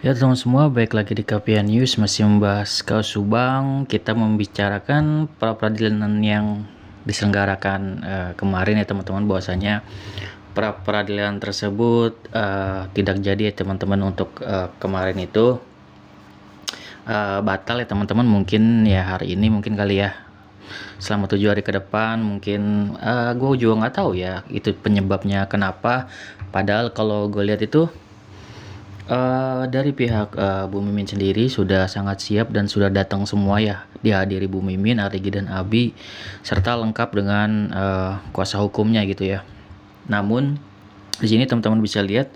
Ya teman semua, baik lagi di KPA News masih membahas kasus Subang. Kita membicarakan pra peradilan yang diselenggarakan kemarin ya teman-teman, bahwasanya pra peradilan tersebut tidak jadi ya teman-teman. Untuk kemarin itu batal ya teman-teman. Mungkin ya hari ini mungkin kali ya, selama 7 hari ke depan mungkin. Gue juga nggak tahu ya itu penyebabnya kenapa, padahal kalau gue lihat itu dari pihak Bu Mimin sendiri sudah sangat siap dan sudah datang semua ya, dihadiri Bu Mimin, Arigi dan Abi, serta lengkap dengan kuasa hukumnya gitu ya. Namun di sini teman-teman bisa lihat,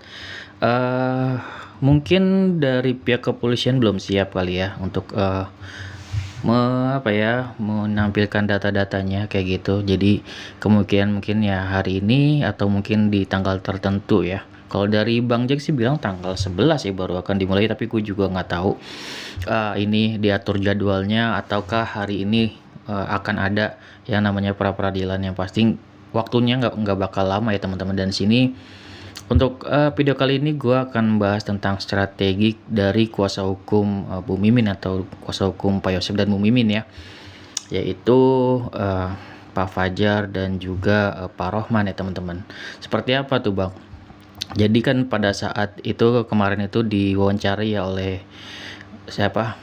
mungkin dari pihak kepolisian belum siap kali ya untuk menampilkan data-datanya kayak gitu. Jadi kemungkinan mungkin ya hari ini atau mungkin di tanggal tertentu ya. Kalau dari Bang Jack sih bilang tanggal 11 ya baru akan dimulai, tapi gue juga nggak tahu ini diatur jadwalnya ataukah hari ini akan ada yang namanya pra peradilan. Yang pasti waktunya nggak bakal lama ya teman-teman. Dan sini untuk video kali ini gue akan membahas tentang strategi dari kuasa hukum Bu Mimin atau kuasa hukum Pak Yosef dan Bu Mimin ya, yaitu Pak Fajar dan juga Pak Rohman ya teman-teman. Seperti apa tuh Bang? Jadi kan pada saat itu kemarin itu diwawancari ya oleh siapa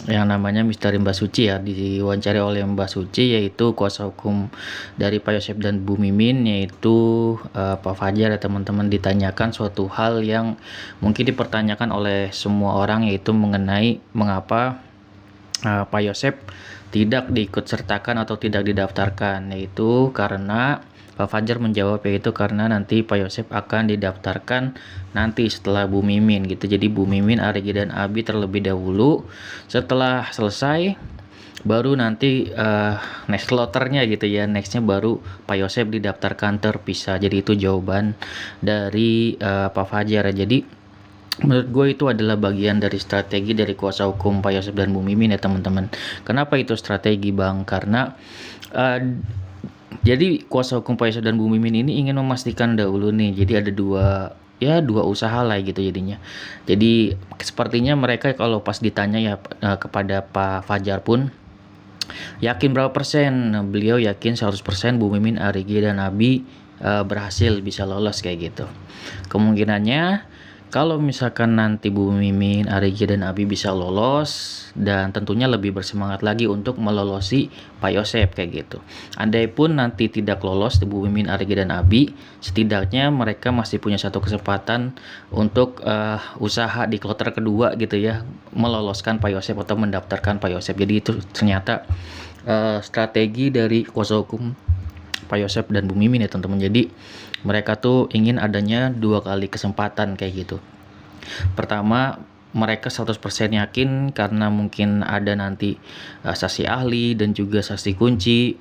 yang namanya Misteri Mbak Suci ya, diwawancari oleh Mbak Suci, yaitu kuasa hukum dari Pak Yosef dan Bu Mimin, yaitu Pak Fajar ya teman-teman. Ditanyakan suatu hal yang mungkin dipertanyakan oleh semua orang, yaitu mengenai mengapa Pak Yosef tidak diikut sertakan atau tidak didaftarkan, yaitu karena Pak Fajar menjawab yaitu karena nanti Pak Yosef akan didaftarkan nanti setelah Bu Mimin gitu. Jadi Bu Mimin, Arigi dan Abi terlebih dahulu, setelah selesai baru nanti next slotternya gitu ya, nextnya baru Pak Yosef didaftarkan terpisah. Jadi itu jawaban dari Pak Fajar. Jadi menurut gue itu adalah bagian dari strategi dari kuasa hukum Pak Yosef dan Bu Mimin ya teman-teman. Kenapa itu strategi Bang? Karena jadi kuasa hukum Pak Yosef dan Bu Mimin ini ingin memastikan dahulu nih. Jadi ada dua usaha lah gitu jadinya. Jadi sepertinya mereka kalau pas ditanya ya kepada Pak Fajar pun yakin berapa persen, beliau yakin 100% Bu Mimin, Arigi dan Abi berhasil bisa lolos kayak gitu. Kemungkinannya kalau misalkan nanti Bu Mimin, Arigi dan Abi bisa lolos, dan tentunya lebih bersemangat lagi untuk melolosi Pak Yosef kayak gitu. Andai pun nanti tidak lolos Bu Mimin, Arigi dan Abi, setidaknya mereka masih punya satu kesempatan untuk usaha di kloter kedua gitu ya, meloloskan Pak Yosef atau mendaftarkan Pak Yosef. Jadi itu ternyata strategi dari kuasa hukum Pak Yosef dan Bu Mimin ya teman-teman. Jadi mereka tuh ingin adanya 2 kali kesempatan kayak gitu. Pertama, mereka 100% yakin karena mungkin ada nanti saksi ahli dan juga saksi kunci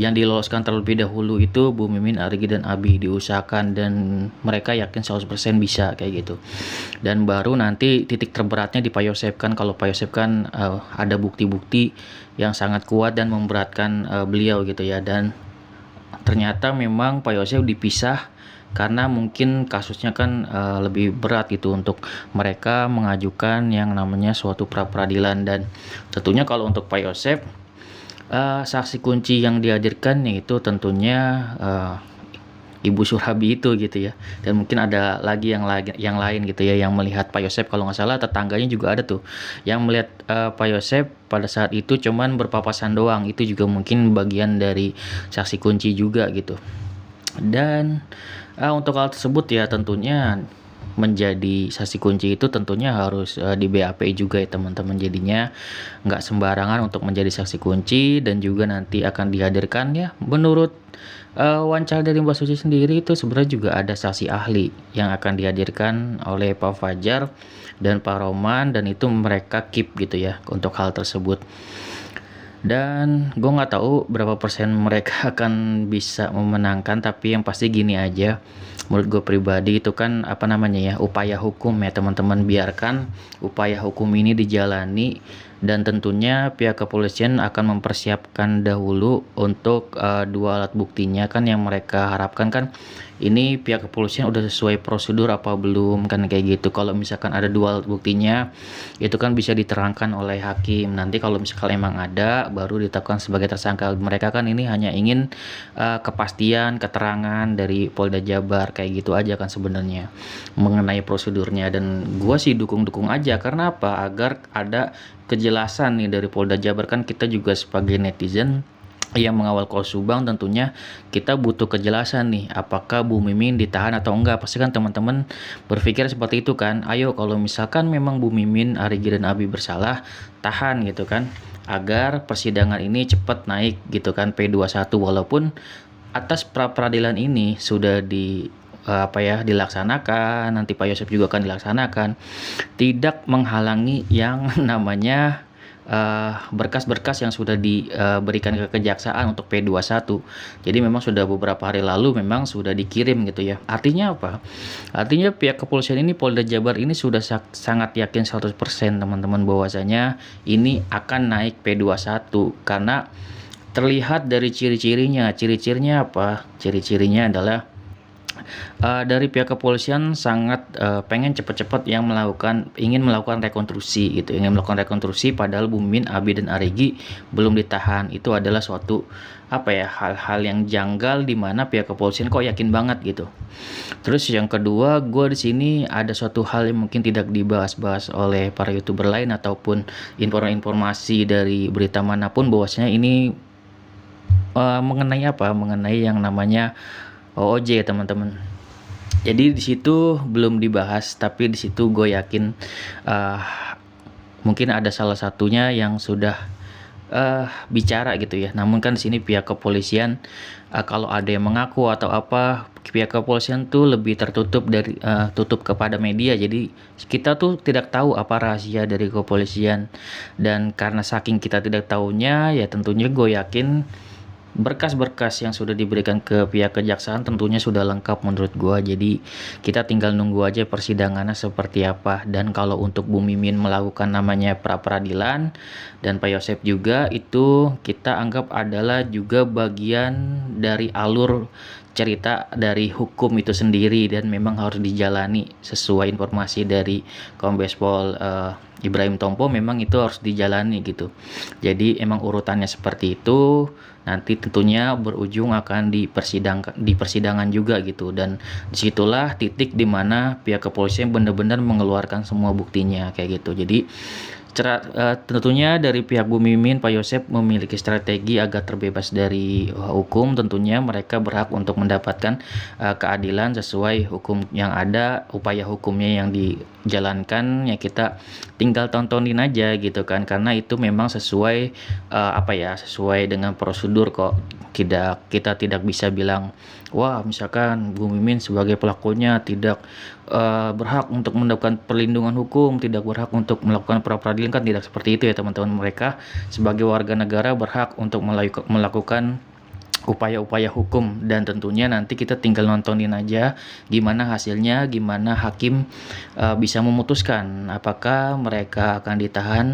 yang diloloskan terlebih dahulu itu Bu Mimin, Arigi dan Abi diusahakan, dan mereka yakin 100% bisa kayak gitu. Dan baru nanti titik terberatnya di Pak Yosef kan, kalau Pak Yosef kan ada bukti-bukti yang sangat kuat dan memberatkan beliau gitu ya. Dan ternyata memang Pak Yosef dipisah karena mungkin kasusnya kan lebih berat gitu untuk mereka mengajukan yang namanya suatu pra peradilan. Dan tentunya kalau untuk Pak Yosef, saksi kunci yang dihadirkan yaitu tentunya Ibu Surhabi itu gitu ya. Dan mungkin ada lagi yang lain gitu ya yang melihat Pak Yosef. Kalau nggak salah tetangganya juga ada tuh yang melihat Pak Yosef pada saat itu cuman berpapasan doang. Itu juga mungkin bagian dari saksi kunci juga gitu. Dan untuk hal tersebut ya tentunya menjadi saksi kunci itu tentunya harus di BAP juga ya teman-teman. Jadinya nggak sembarangan untuk menjadi saksi kunci, dan juga nanti akan dihadirkan ya, menurut wawancara dari Mbak Suci sendiri itu sebenarnya juga ada saksi ahli yang akan dihadirkan oleh Pak Fajar dan Pak Roman, dan itu mereka keep gitu ya untuk hal tersebut. Dan gue nggak tahu berapa persen mereka akan bisa memenangkan, tapi yang pasti gini aja, menurut gue pribadi itu kan apa namanya ya, upaya hukum ya teman-teman, biarkan upaya hukum ini dijalani, dan tentunya pihak kepolisian akan mempersiapkan dahulu untuk dua alat buktinya kan yang mereka harapkan kan. Ini pihak kepolisian udah sesuai prosedur apa belum kan, kayak gitu. Kalau misalkan ada dua alat buktinya itu kan bisa diterangkan oleh hakim. Nanti kalau misalkan emang ada baru ditetapkan sebagai tersangka. Mereka kan ini hanya ingin kepastian keterangan dari Polda Jabar, kayak gitu aja kan sebenarnya mengenai prosedurnya. Dan gua sih dukung-dukung aja, karena apa, agar ada kejelasan nih dari Polda Jabar. Kan kita juga sebagai netizen yang mengawal kasus Subang, tentunya kita butuh kejelasan nih, apakah Bu Mimin ditahan atau enggak. Pasti kan teman-teman berpikir seperti itu kan. Ayo kalau misalkan memang Bu Mimin, Arigi dan Abi bersalah, tahan gitu kan, agar persidangan ini cepat naik gitu kan P21. Walaupun atas pra peradilan ini sudah dilaksanakan, nanti Pak Yosef juga akan dilaksanakan, tidak menghalangi yang namanya berkas-berkas yang sudah diberikan ke kejaksaan untuk P21. Jadi memang sudah beberapa hari lalu memang sudah dikirim gitu ya. Artinya apa? Artinya pihak kepolisian ini, Polda Jabar ini sudah sangat yakin 100% teman-teman bahwasanya ini akan naik P21, karena terlihat dari ciri-cirinya. Ciri-cirinya apa? Ciri-cirinya adalah dari pihak kepolisian sangat pengen cepat-cepat ingin melakukan rekonstruksi gitu, ingin melakukan rekonstruksi, padahal Bu Mimin, Abi dan Arigi belum ditahan. Itu adalah suatu hal-hal yang janggal, di mana pihak kepolisian kok yakin banget gitu. Terus yang kedua, gue di sini ada suatu hal yang mungkin tidak dibahas-bahas oleh para YouTuber lain ataupun informasi dari berita manapun, bahwasanya ini mengenai yang namanya OOJ ya teman-teman. Jadi di situ belum dibahas, tapi di situ gue yakin mungkin ada salah satunya yang sudah bicara gitu ya. Namun kan di sini pihak kepolisian kalau ada yang mengaku atau apa, pihak kepolisian tuh lebih tertutup dari tutup kepada media. Jadi kita tuh tidak tahu apa rahasia dari kepolisian, dan karena saking kita tidak tahunya ya, tentunya gue yakin berkas-berkas yang sudah diberikan ke pihak kejaksaan tentunya sudah lengkap menurut gua. Jadi kita tinggal nunggu aja persidangannya seperti apa. Dan kalau untuk Bu Mimin melakukan namanya pra peradilan dan Pak Yosef juga, itu kita anggap adalah juga bagian dari alur cerita dari hukum itu sendiri, dan memang harus dijalani sesuai informasi dari Kombes Pol Ibrahim Tompo. Memang itu harus dijalani gitu. Jadi emang urutannya seperti itu. Nanti tentunya berujung akan di persidangan juga gitu, dan disitulah titik dimana pihak kepolisian benar-benar mengeluarkan semua buktinya kayak gitu. Jadi tentunya dari pihak Bu Mimin, Pak Yosef memiliki strategi agar terbebas dari hukum. Tentunya mereka berhak untuk mendapatkan keadilan sesuai hukum yang ada, upaya hukumnya yang dijalankan ya, kita tinggal tontonin aja gitu kan, karena itu memang sesuai sesuai dengan prosedur kok. Kita tidak bisa bilang wah misalkan Bu Mimin sebagai pelakunya tidak berhak untuk mendapatkan perlindungan hukum, tidak berhak untuk melakukan pra peradilan, kan tidak seperti itu ya teman-teman. Mereka sebagai warga negara berhak untuk melakukan upaya-upaya hukum, dan tentunya nanti kita tinggal nontonin aja gimana hasilnya, gimana hakim bisa memutuskan apakah mereka akan ditahan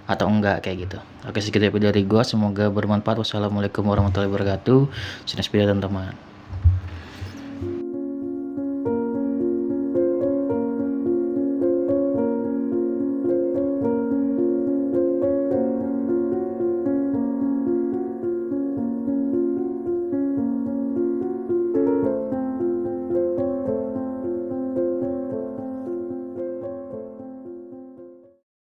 atau enggak kayak gitu. Oke, segitu dari gua, semoga bermanfaat. Wassalamualaikum warahmatullahi wabarakatuh. Teman-teman.